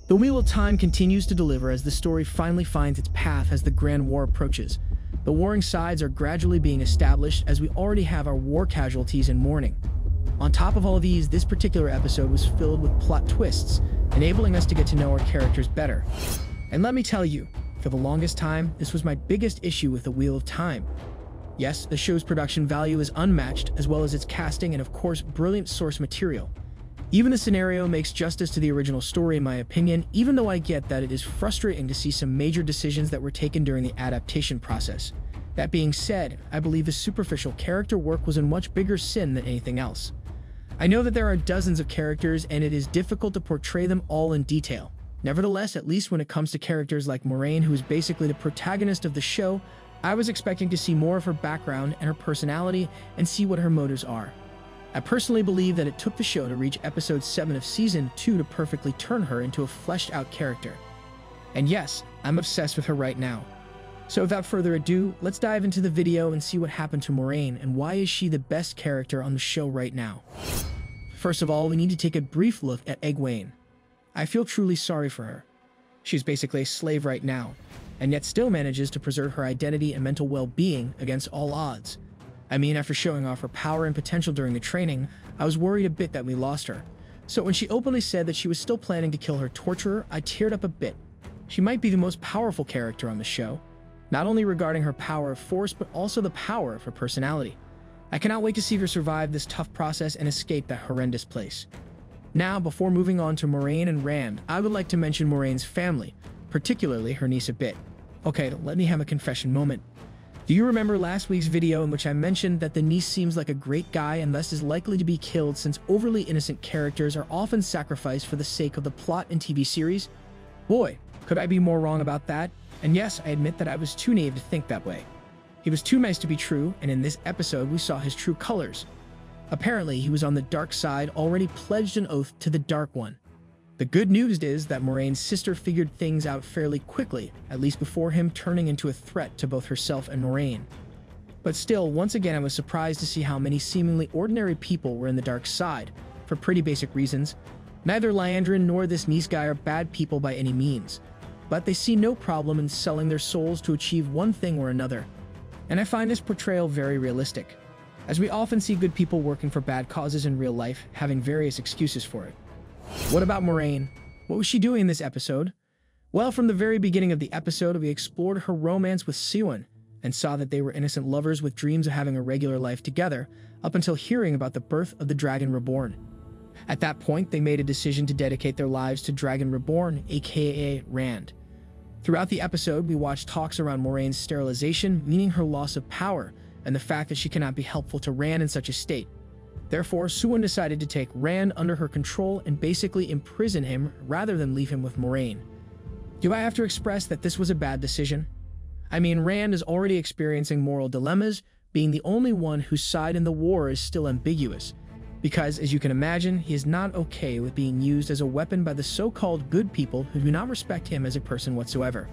The Wheel of Time continues to deliver as the story finally finds its path as the Grand War approaches. The warring sides are gradually being established as we already have our war casualties in mourning. On top of all these, this particular episode was filled with plot twists, enabling us to get to know our characters better. And let me tell you, for the longest time, this was my biggest issue with The Wheel of Time. Yes, the show's production value is unmatched, as well as its casting and of course, brilliant source material. Even the scenario makes justice to the original story in my opinion, even though I get that it is frustrating to see some major decisions that were taken during the adaptation process. That being said, I believe the superficial character work was a much bigger sin than anything else. I know that there are dozens of characters and it is difficult to portray them all in detail. Nevertheless, at least when it comes to characters like Moiraine, who is basically the protagonist of the show, I was expecting to see more of her background and her personality and see what her motives are. I personally believe that it took the show to reach episode 7 of season 2 to perfectly turn her into a fleshed out character. And yes, I'm obsessed with her right now. So without further ado, let's dive into the video and see what happened to Moiraine and why is she the best character on the show right now. First of all, we need to take a brief look at Egwene. I feel truly sorry for her. She's basically a slave right now, and yet still manages to preserve her identity and mental well-being against all odds. I mean, after showing off her power and potential during the training, I was worried a bit that we lost her. So when she openly said that she was still planning to kill her torturer, I teared up a bit. She might be the most powerful character on the show, not only regarding her power of force, but also the power of her personality. I cannot wait to see her survive this tough process and escape that horrendous place. Now, before moving on to Moiraine and Rand, I would like to mention Moraine's family, particularly her niece a bit. Okay, let me have a confession moment. Do you remember last week's video in which I mentioned that the niece seems like a great guy and thus is likely to be killed since overly innocent characters are often sacrificed for the sake of the plot in TV series? Boy, could I be more wrong about that? And yes, I admit that I was too naive to think that way. He was too nice to be true, and in this episode we saw his true colors. Apparently, he was on the dark side, already pledged an oath to the Dark One. The good news is that Moraine's sister figured things out fairly quickly, at least before him turning into a threat to both herself and Moiraine. But still, once again I was surprised to see how many seemingly ordinary people were in the dark side, for pretty basic reasons. Neither Liandrin nor this niece guy are bad people by any means, but they see no problem in selling their souls to achieve one thing or another. And I find this portrayal very realistic, as we often see good people working for bad causes in real life, having various excuses for it. What about Moiraine? What was she doing in this episode? Well, from the very beginning of the episode, we explored her romance with Siuan, and saw that they were innocent lovers with dreams of having a regular life together, up until hearing about the birth of the Dragon Reborn. At that point, they made a decision to dedicate their lives to Dragon Reborn, aka Rand. Throughout the episode, we watched talks around Moraine's sterilization, meaning her loss of power, and the fact that she cannot be helpful to Rand in such a state. Therefore, Siuan decided to take Rand under her control and basically imprison him rather than leave him with Moiraine. Do I have to express that this was a bad decision? I mean, Rand is already experiencing moral dilemmas, being the only one whose side in the war is still ambiguous, because, as you can imagine, he is not okay with being used as a weapon by the so-called good people who do not respect him as a person whatsoever.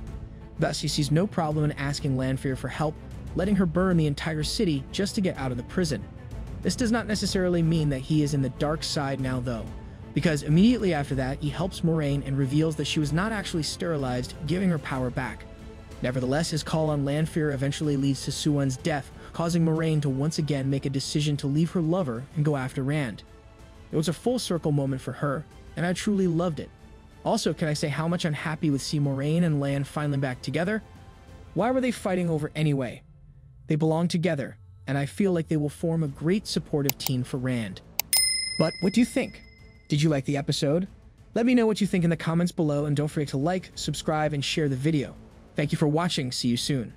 Thus, he sees no problem in asking Lanfear for help, letting her burn the entire city just to get out of the prison. This does not necessarily mean that he is in the dark side now though, because immediately after that, he helps Moiraine and reveals that she was not actually sterilized, giving her power back. Nevertheless, his call on Lanfear eventually leads to Siuan's death, causing Moiraine to once again make a decision to leave her lover and go after Rand. It was a full circle moment for her, and I truly loved it. Also, can I say how much I'm happy with seeing Moiraine and Lan finally back together? Why were they fighting over anyway? They belong together, and I feel like they will form a great supportive team for Rand. But what do you think? Did you like the episode? Let me know what you think in the comments below, and don't forget to like, subscribe, and share the video. Thank you for watching. See you soon.